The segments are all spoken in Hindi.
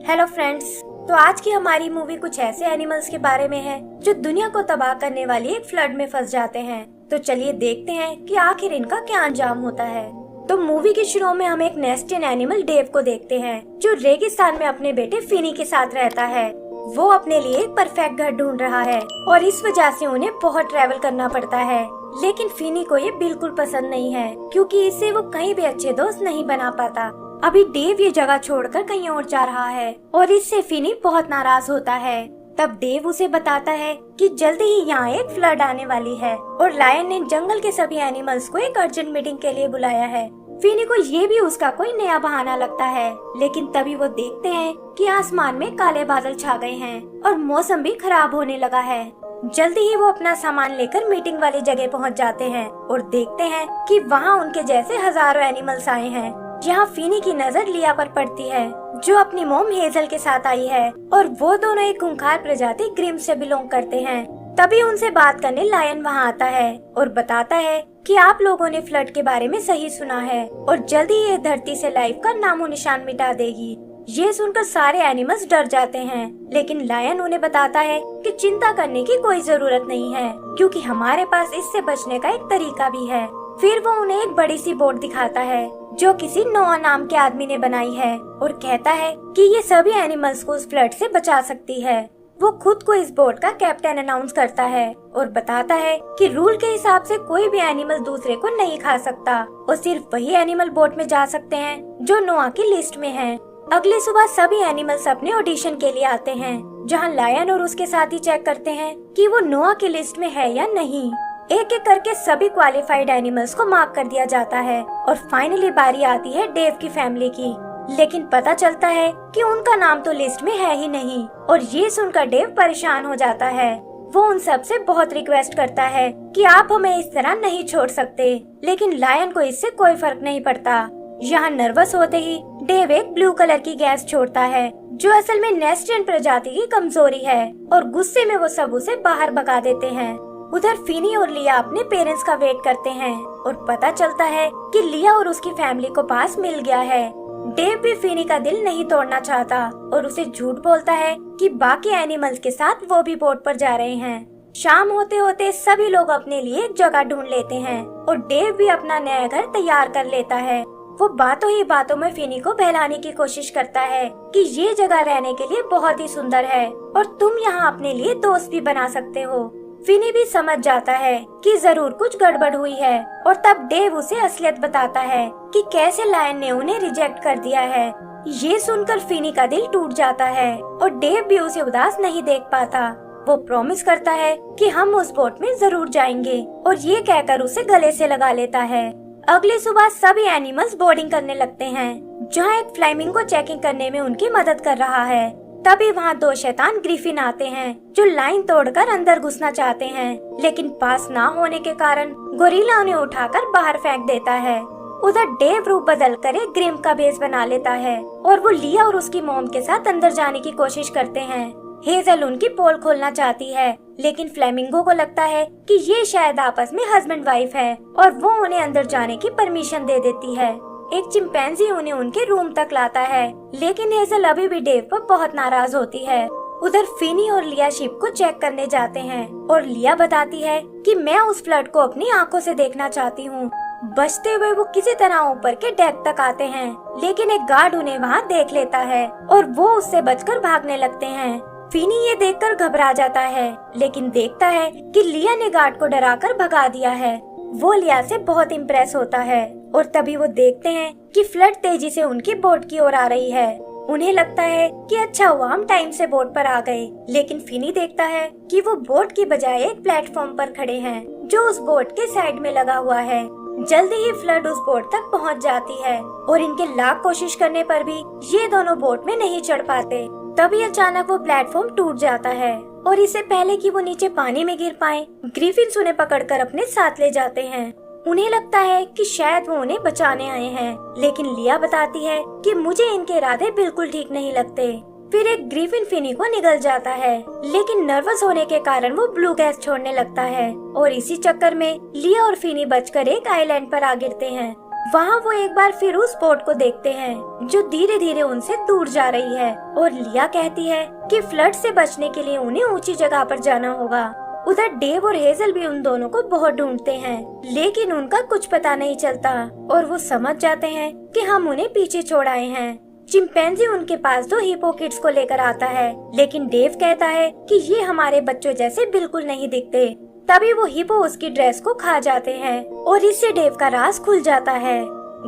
Hello friends. तो आज की हमारी मूवी कुछ ऐसे एनिमल्स के बारे में है जो दुनिया को तबाह करने वाली एक फ्लड में फंस जाते हैं। तो चलिए देखते हैं कि आखिर इनका क्या अंजाम होता है। तो मूवी के शुरू में हम एक नेस्टियन एनिमल डेव को देखते हैं जो रेगिस्तान में अपने बेटे फिनी के साथ रहता है। वो अपने लिए एक परफेक्ट घर ढूंढ रहा है और इस वजह से उन्हें बहुत ट्रैवल करना पड़ता है। लेकिन फिनी को ये बिल्कुल पसंद नहीं है क्योंकि इससे वो कहीं भी अच्छे दोस्त नहीं बना पाता। अभी डेव ये जगह छोड़कर कहीं और जा रहा है और इससे फिनी बहुत नाराज होता है। तब डेव उसे बताता है कि जल्दी ही यहाँ एक फ्लड आने वाली है और लायन ने जंगल के सभी एनिमल्स को एक अर्जेंट मीटिंग के लिए बुलाया है। फिनी को ये भी उसका कोई नया बहाना लगता है, लेकिन तभी वो देखते हैं कि आसमान में काले बादल छा गए हैं और मौसम भी खराब होने लगा है। जल्दी ही वो अपना सामान लेकर मीटिंग वाली जगह पहुंच जाते हैं और देखते हैं कि वहां उनके जैसे हजारों एनिमल्स आए हैं। यहाँ फिनी की नजर लिया पर पड़ती है जो अपनी मोम हेजल के साथ आई है और वो दोनों एक खूंखार प्रजाति ग्रिम से बिलोंग करते हैं। तभी उनसे बात करने लायन वहाँ आता है और बताता है कि आप लोगों ने फ्लड के बारे में सही सुना है और जल्दी ये धरती से लाइफ का नामो निशान मिटा देगी। ये सुनकर सारे एनिमल्स डर जाते हैं, लेकिन लायन उन्हें बताता है कि चिंता करने की कोई जरूरत नहीं है क्योंकि हमारे पास इससे बचने का एक तरीका भी है। फिर वो उन्हें एक बड़ी सी बोट दिखाता है जो किसी नोआ नाम के आदमी ने बनाई है और कहता है कि ये सभी एनिमल्स को उस फ्लड से बचा सकती है। वो खुद को इस बोट का कैप्टन अनाउंस करता है और बताता है कि रूल के हिसाब से कोई भी एनिमल दूसरे को नहीं खा सकता और सिर्फ वही एनिमल बोट में जा सकते हैं जो नोआ की लिस्ट में है। अगली सुबह सभी एनिमल्स अपने ऑडिशन के लिए आते हैं जहाँ लायन और उसके साथी चेक करते हैं कि वो नोआ की लिस्ट में है या नहीं। एक एक करके सभी क्वालिफाइड एनिमल्स को मार्क कर दिया जाता है और फाइनली बारी आती है डेव की फैमिली की। लेकिन पता चलता है कि उनका नाम तो लिस्ट में है ही नहीं और ये सुनकर डेव परेशान हो जाता है। वो उन सब से बहुत रिक्वेस्ट करता है कि आप हमें इस तरह नहीं छोड़ सकते, लेकिन लायन को इससे कोई फर्क नहीं पड़ता। यहाँ नर्वस होते ही डेव एक ब्लू कलर की गैस छोड़ता है जो असल में नेस्टियन प्रजाति की कमजोरी है और गुस्से में वो सब उसे बाहर भगा देते हैं। उधर फिनी और लिया अपने पेरेंट्स का वेट करते हैं और पता चलता है कि लिया और उसकी फैमिली को पास मिल गया है। डेव भी फिनी का दिल नहीं तोड़ना चाहता और उसे झूठ बोलता है कि बाकी एनिमल्स के साथ वो भी बोट पर जा रहे हैं। शाम होते होते सभी लोग अपने लिए एक जगह ढूंढ लेते हैं और डेव भी अपना नया घर तैयार कर लेता है। वो बातों ही बातों में फिनी को बहलाने की कोशिश करता है कि ये जगह रहने के लिए बहुत ही सुंदर है और तुम यहाँ अपने लिए दोस्त भी बना सकते हो। फिनी भी समझ जाता है कि जरूर कुछ गड़बड़ हुई है और तब डेव उसे असलियत बताता है कि कैसे लायन ने उन्हें रिजेक्ट कर दिया है। ये सुनकर फिनी का दिल टूट जाता है और डेव भी उसे उदास नहीं देख पाता। वो प्रॉमिस करता है कि हम उस बोट में जरूर जाएंगे और ये कहकर उसे गले से लगा लेता है। अगली सुबह सभी एनिमल्स बोर्डिंग करने लगते हैं जहाँ एक फ्लामिंगो चेकिंग करने में उनकी मदद कर रहा है। तभी वहाँ दो शैतान ग्रिफिन आते हैं जो लाइन तोड़कर अंदर घुसना चाहते हैं, लेकिन पास ना होने के कारण गोरिल्ला उन्हें उठाकर बाहर फेंक देता है। उधर डेव रूप बदलकर एक ग्रिम का भेष बना लेता है और वो लिया और उसकी मॉम के साथ अंदर जाने की कोशिश करते हैं। हेजल उनकी पोल खोलना चाहती है, लेकिन फ्लेमिंगो को लगता है कि ये शायद आपस में हस्बैंड वाइफ है और वो उन्हें अंदर जाने की परमिशन दे देती है। एक चिंपैंजी उन्हें उनके रूम तक लाता है, लेकिन हेजल अभी भी डेव पर बहुत नाराज होती है। उधर फिनी और लिया शिप को चेक करने जाते हैं और लिया बताती है कि मैं उस फ्लड को अपनी आंखों से देखना चाहती हूँ। बचते हुए वो किसी तरह ऊपर के डेक तक आते हैं, लेकिन एक गार्ड उन्हें वहाँ देख लेता है और वो उससे बचकर भागने लगते हैं। फिनी ये देखकर घबरा जाता है, लेकिन देखता है कि लिया ने गार्ड को डराकर भगा दिया है। वो लिया से बहुत इम्प्रेस होता है और तभी वो देखते हैं कि फ्लड तेजी से उनकी बोट की ओर आ रही है। उन्हें लगता है कि अच्छा हुआ हम टाइम से बोट पर आ गए, लेकिन फिनी देखता है कि वो बोट की बजाय एक प्लेटफॉर्म पर खड़े हैं जो उस बोट के साइड में लगा हुआ है। जल्दी ही फ्लड उस बोट तक पहुंच जाती है और इनके लाख कोशिश करने पर भी ये दोनों बोट में नहीं चढ़ पाते। तभी अचानक वो प्लेटफॉर्म टूट जाता है और इससे पहले कि वो नीचे पानी में गिर पाए, ग्रिफिन्स उन्हें पकड़कर अपने साथ ले जाते हैं। उन्हें लगता है कि शायद वो उन्हें बचाने आए हैं, लेकिन लिया बताती है कि मुझे इनके इरादे बिल्कुल ठीक नहीं लगते। फिर एक ग्रिफिन फिनी को निगल जाता है, लेकिन नर्वस होने के कारण वो ब्लू गैस छोड़ने लगता है और इसी चक्कर में लिया और फिनी बचकर एक आइलैंड पर आ गिरते हैं। वहाँ वो एक बार फिर उस बोट को देखते हैं जो धीरे धीरे उनसे दूर जा रही है और लिया कहती है कि फ्लड से बचने के लिए उन्हें ऊंची जगह पर जाना होगा। उधर डेव और हेजल भी उन दोनों को बहुत ढूंढते हैं, लेकिन उनका कुछ पता नहीं चलता और वो समझ जाते हैं कि हम उन्हें पीछे छोड़ आए हैं। चिंपैंजी उनके पास 2 हिप्पो किड्स को लेकर आता है, लेकिन डेव कहता है कि ये हमारे बच्चों जैसे बिल्कुल नहीं दिखते। तभी वो हिप्पो उसकी ड्रेस को खा जाते हैं और इससे डेव का राज खुल जाता है।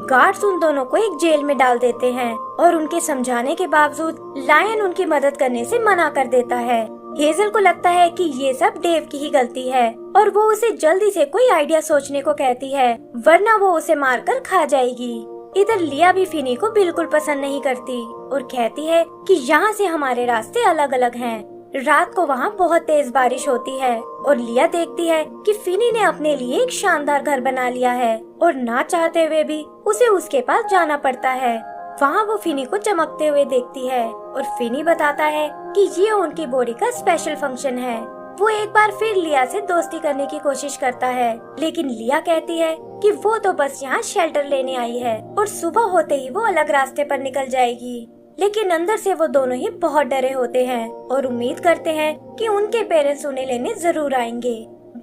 गार्ड्स उन दोनों को एक जेल में डाल देते हैं और उनके समझाने के बावजूद लायन उनकी मदद करने से मना कर देता है। हेजल को लगता है कि ये सब डेव की ही गलती है और वो उसे जल्दी से कोई आइडिया सोचने को कहती है, वरना वो उसे मारकर खा जाएगी। इधर लिया भी फिनी को बिल्कुल पसंद नहीं करती और कहती है कि यहाँ से हमारे रास्ते अलग अलग हैं। रात को वहाँ बहुत तेज बारिश होती है और लिया देखती है कि फिनी ने अपने लिए एक शानदार घर बना लिया है और ना चाहते हुए भी उसे उसके पास जाना पड़ता है। वहाँ वो फिनी को चमकते हुए देखती है और फिनी बताता है कि ये उनकी बॉडी का स्पेशल फंक्शन है। वो एक बार फिर लिया से दोस्ती करने की कोशिश करता है, लेकिन लिया कहती है कि वो तो बस यहाँ शेल्टर लेने आई है और सुबह होते ही वो अलग रास्ते पर निकल जाएगी। लेकिन अंदर से वो दोनों ही बहुत डरे होते हैं और उम्मीद करते हैं कि उनके पेरेंट्स उन्हें लेने जरूर आएंगे।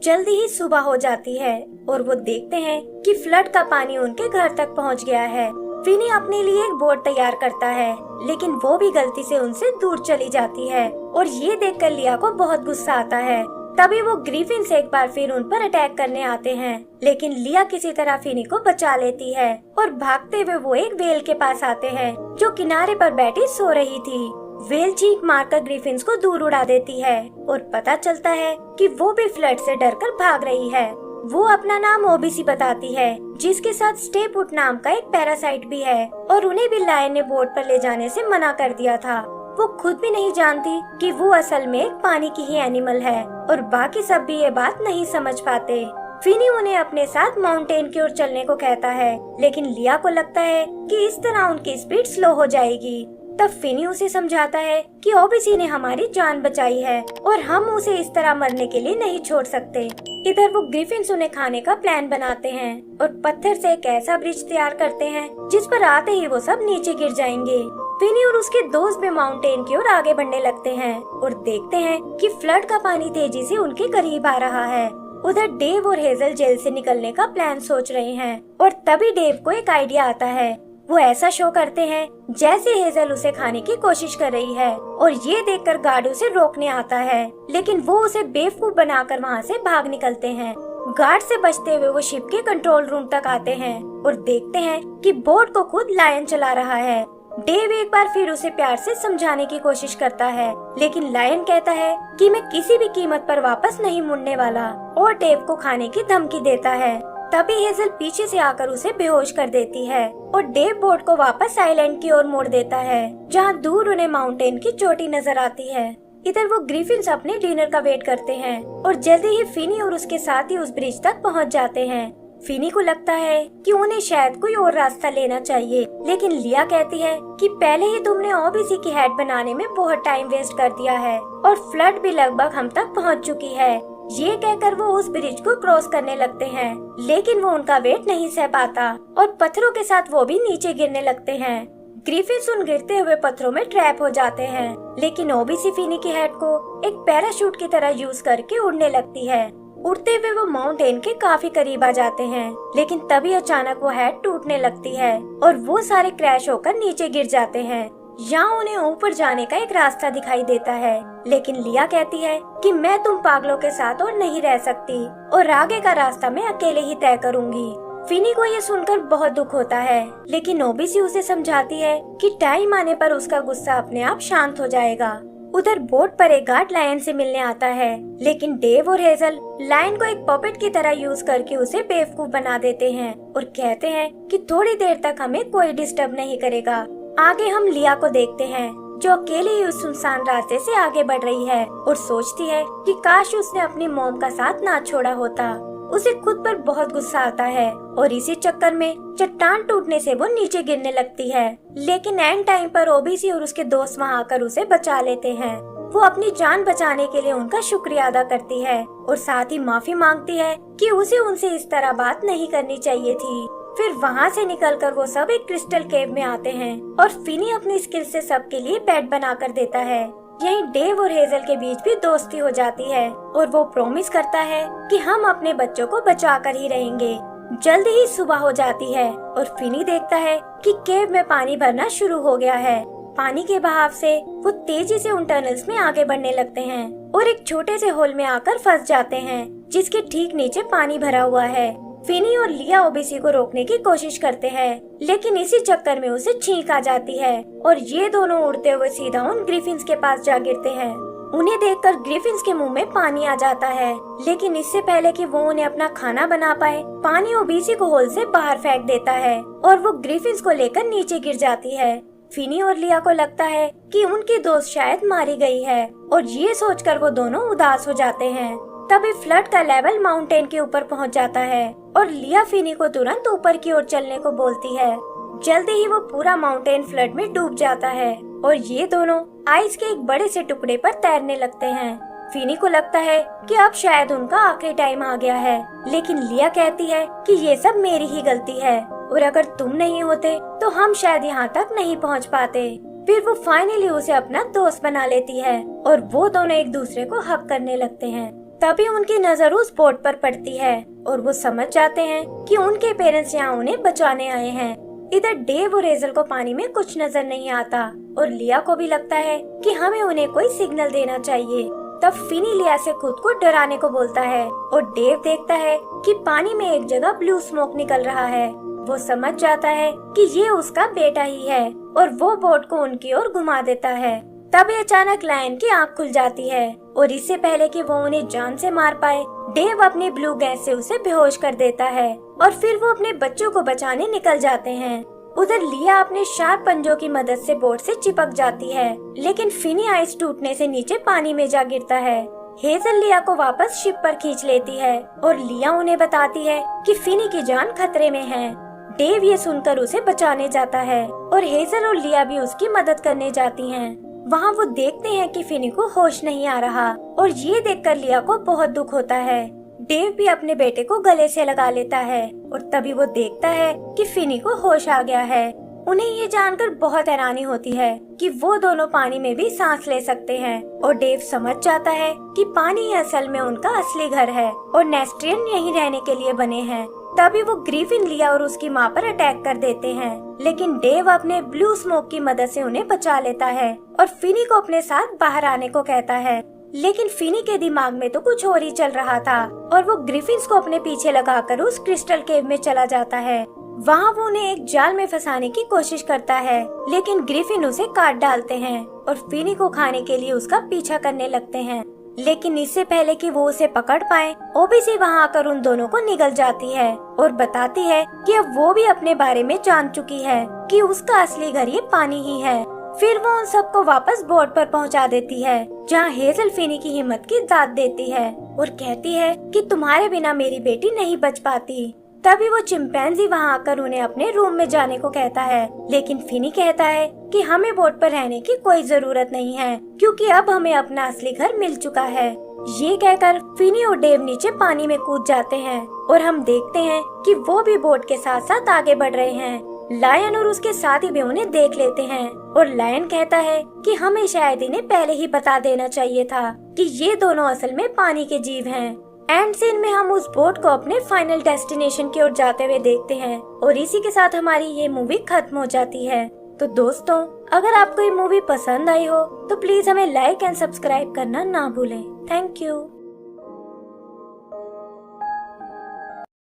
जल्दी ही सुबह हो जाती है और वो देखते हैं कि फ्लड का पानी उनके घर तक पहुंच गया है। फिनी अपने लिए एक बोट तैयार करता है, लेकिन वो भी गलती से उनसे दूर चली जाती है और ये देखकर लिया को बहुत गुस्सा आता है। तभी वो ग्रिफिन्स एक बार फिर उन पर अटैक करने आते हैं, लेकिन लिया किसी तरह फिनी को बचा लेती है और भागते हुए वो एक वेल के पास आते हैं जो किनारे पर बैठी सो रही थी। वेल चीख मारकर ग्रिफिन्स को दूर उड़ा देती है और पता चलता है कि वो भी फ्लड से डरकर भाग रही है। वो अपना नाम ओबीसी बताती है, जिसके साथ स्टेपुट नाम का एक पैरासाइट भी है और उन्हें भी लायन ने बोट पर ले जाने से मना कर दिया था। वो खुद भी नहीं जानती कि वो असल में एक पानी की ही एनिमल है और बाकी सब भी ये बात नहीं समझ पाते। फिनी उन्हें अपने साथ माउंटेन की ओर चलने को कहता है, लेकिन लिया को लगता है कि इस तरह उनकी स्पीड स्लो हो जाएगी। तब फिनी उसे समझाता है कि ओबीसी ने हमारी जान बचाई है और हम उसे इस तरह मरने के लिए नहीं छोड़ सकते। इधर वो ग्रिफिन्स उन्हें खाने का प्लान बनाते हैं और पत्थर से एक ऐसा ब्रिज तैयार करते हैं जिस पर आते ही वो सब नीचे गिर जाएंगे। फिनी और उसके दोस्त भी माउंटेन की ओर आगे बढ़ने लगते हैं और देखते हैं कि फ्लड का पानी तेजी से उनके करीब आ रहा है। उधर डेव और हेजल जेल से निकलने का प्लान सोच रहे हैं और तभी डेव को एक आइडिया आता है। वो ऐसा शो करते हैं जैसे हेजल उसे खाने की कोशिश कर रही है और ये देखकर गार्ड उसे रोकने आता है, लेकिन वो उसे बेवकूफ बनाकर वहाँ से भाग निकलते हैं। गार्ड से बचते हुए वो शिप के कंट्रोल रूम तक आते हैं और देखते हैं कि बोट को खुद लायन चला रहा है। डेव एक बार फिर उसे प्यार से समझाने की कोशिश करता है, लेकिन लायन कहता है कि मैं किसी भी कीमत पर वापस नहीं मुड़ने वाला और डेव को खाने की धमकी देता है। तभी हेजल पीछे से आकर उसे बेहोश कर देती है और डेव बोट को वापस आइलैंड की ओर मोड़ देता है, जहाँ दूर उन्हें माउंटेन की चोटी नजर आती है। इधर वो ग्रिफिन्स अपने डिनर का वेट करते हैं और जल्दी ही फिनी और उसके साथी उस ब्रिज तक पहुँच जाते हैं। फिनी को लगता है कि उन्हें शायद कोई और रास्ता लेना चाहिए, लेकिन लिया कहती है कि पहले ही तुमने ओबीसी की हेड बनाने में बहुत टाइम वेस्ट कर दिया है और फ्लड भी लगभग हम तक पहुंच चुकी है। ये कहकर वो उस ब्रिज को क्रॉस करने लगते हैं, लेकिन वो उनका वेट नहीं सह पाता और पत्थरों के साथ वो भी नीचे गिरने लगते हैं। ग्रिफिन्स उन गिरते हुए पत्थरों में ट्रैप हो जाते हैं, लेकिन ओबीसी फिनी की हेड को एक पैराशूट की तरह यूज करके उड़ने लगती है। उड़ते हुए वो माउंटेन के काफी करीब आ जाते हैं, लेकिन तभी अचानक वो हेड टूटने लगती है और वो सारे क्रैश होकर नीचे गिर जाते हैं। यहाँ उन्हें ऊपर जाने का एक रास्ता दिखाई देता है, लेकिन लिया कहती है कि मैं तुम पागलों के साथ और नहीं रह सकती और आगे का रास्ता मैं अकेले ही तय करूँगी। फिनी को ये सुनकर बहुत दुख होता है, लेकिन ओबीसी उसे समझाती है कि टाइम आने पर उसका गुस्सा अपने आप शांत हो जाएगा। उधर बोट पर एक गार्ड लायन से मिलने आता है, लेकिन डेव और हेजल लायन को एक पपेट की तरह यूज करके उसे बेवकूफ बना देते हैं और कहते हैं कि थोड़ी देर तक हमें कोई डिस्टर्ब नहीं करेगा। आगे हम लिया को देखते हैं जो अकेले ही उस सुनसान रास्ते से आगे बढ़ रही है और सोचती है कि काश उसने अपनी मॉम का साथ ना छोड़ा होता। उसे खुद पर बहुत गुस्सा आता है और इसी चक्कर में चट्टान टूटने से वो नीचे गिरने लगती है, लेकिन एंड टाइम पर ओबीसी और उसके दोस्त वहाँ आकर उसे बचा लेते हैं। वो अपनी जान बचाने के लिए उनका शुक्रिया अदा करती है और साथ ही माफी मांगती है कि उसे उनसे इस तरह बात नहीं करनी चाहिए थी। फिर वहाँ से निकलकर वो सब एक क्रिस्टल केव में आते हैं और फिनी अपनी स्किल से सबके लिए बेड बना कर देता है। यहीं डेव और हेजल के बीच भी दोस्ती हो जाती है और वो प्रॉमिस करता है कि हम अपने बच्चों को बचा कर ही रहेंगे। जल्दी ही सुबह हो जाती है और फिनी देखता है कि केव में पानी भरना शुरू हो गया है। पानी के बहाव से वो तेजी से उन टनल्स में आगे बढ़ने लगते हैं और एक छोटे से होल में आकर फंस जाते हैं जिसके ठीक नीचे पानी भरा हुआ है। फिनी और लिया ओबीसी को रोकने की कोशिश करते हैं, लेकिन इसी चक्कर में उसे छींक आ जाती है और ये दोनों उड़ते हुए सीधा उन ग्रिफिन्स के पास जा गिरते हैं। उन्हें देखकर ग्रिफिन्स के मुंह में पानी आ जाता है, लेकिन इससे पहले कि वो उन्हें अपना खाना बना पाए, पानी ओबीसी को होल से बाहर फेंक देता है और वो ग्रिफिन्स को लेकर नीचे गिर जाती है। फिनी और लिया को लगता है कि उनकी दोस्त शायद मारी गई है और ये सोचकर वो दोनों उदास हो जाते हैं। तभी फ्लड का लेवल माउंटेन के ऊपर पहुंच जाता है और लिया फिनी को तुरंत ऊपर की ओर चलने को बोलती है। जल्दी ही वो पूरा माउंटेन फ्लड में डूब जाता है और ये दोनों आइस के एक बड़े से टुकड़े पर तैरने लगते हैं। फिनी को लगता है कि अब शायद उनका आखिरी टाइम आ गया है, लेकिन लिया कहती है कि ये सब मेरी ही गलती है और अगर तुम नहीं होते तो हम शायद यहाँ तक नहीं पहुँच पाते। फिर वो फाइनली उसे अपना दोस्त बना लेती है और वो दोनों एक दूसरे को हक करने लगते हैं। तभी उनकी नजर उस बोट पर पड़ती है और वो समझ जाते हैं कि उनके पेरेंट्स यहाँ उन्हें बचाने आए हैं। इधर डेव और हेजल को पानी में कुछ नजर नहीं आता और लिया को भी लगता है कि हमें उन्हें कोई सिग्नल देना चाहिए। तब फिनी लिया से खुद को डराने को बोलता है और डेव देखता है कि पानी में एक जगह ब्लू स्मोक निकल रहा है। वो समझ जाता है कि ये उसका बेटा ही है और वो बोट को उनकी ओर घुमा देता है। तभी अचानक लायन की आंख खुल जाती है और इससे पहले कि वो उन्हें जान से मार पाए, डेव अपनी ब्लू गैस से उसे बेहोश कर देता है और फिर वो अपने बच्चों को बचाने निकल जाते हैं। उधर लिया अपने शार्प पंजों की मदद से बोट से चिपक जाती है, लेकिन फिनी आइस टूटने से नीचे पानी में जा गिरता है। हेजल लिया को वापस शिप पर खींच लेती है और लिया उन्हें बताती है कि फिनी की जान खतरे में है। डेव ये सुनकर उसे बचाने जाता है और हेजल और लिया भी उसकी मदद करने जाती हैं। वहाँ वो देखते हैं कि फिनी को होश नहीं आ रहा और ये देखकर लिया को बहुत दुख होता है। डेव भी अपने बेटे को गले से लगा लेता है और तभी वो देखता है कि फिनी को होश आ गया है। उन्हें ये जानकर बहुत हैरानी होती है कि वो दोनों पानी में भी सांस ले सकते हैं और डेव समझ जाता है कि पानी असल में उनका असली घर है और नेस्ट्रियन यहीं रहने के लिए बने हैं। तभी वो ग्रिफिन लिया और उसकी माँ पर अटैक कर देते हैं, लेकिन डेव अपने ब्लू स्मोक की मदद से उन्हें बचा लेता है और फिनी को अपने साथ बाहर आने को कहता है। लेकिन फिनी के दिमाग में तो कुछ और ही चल रहा था और वो ग्रिफिन्स को अपने पीछे लगाकर उस क्रिस्टल केव में चला जाता है। वहाँ वो उन्हें एक जाल में फंसाने की कोशिश करता है, लेकिन ग्रिफिन उसे काट डालते हैं और फिनी को खाने के लिए उसका पीछा करने लगते हैं। लेकिन इससे पहले कि वो उसे पकड़ पाए, ओबीसी वहाँ आकर उन दोनों को निगल जाती है और बताती है कि अब वो भी अपने बारे में जान चुकी है कि उसका असली घर ये पानी ही है। फिर वो उन सबको वापस बोट पर पहुँचा देती है, जहाँ हेजल फिनी की हिम्मत की दाद देती है और कहती है कि तुम्हारे बिना मेरी बेटी नहीं बच पाती। तभी वो चिंपैंजी वहाँ आकर उन्हें अपने रूम में जाने को कहता है, लेकिन फिनी कहता है कि हमें बोट पर रहने की कोई जरूरत नहीं है क्योंकि अब हमें अपना असली घर मिल चुका है। ये कहकर फिनी और डेव नीचे पानी में कूद जाते हैं और हम देखते हैं कि वो भी बोट के साथ साथ आगे बढ़ रहे हैं। लायन और उसके साथी भी उन्हें देख लेते हैं और लायन कहता है कि हमें शायद इन्हें पहले ही बता देना चाहिए था कि ये दोनों असल में पानी के जीव हैं। एंड सीन में हम उस बोट को अपने फाइनल डेस्टिनेशन की ओर जाते हुए देखते हैं और इसी के साथ हमारी ये मूवी खत्म हो जाती है। तो दोस्तों, अगर आपको ये मूवी पसंद आई हो तो प्लीज हमें लाइक एंड सब्सक्राइब करना ना भूलें। Thank you.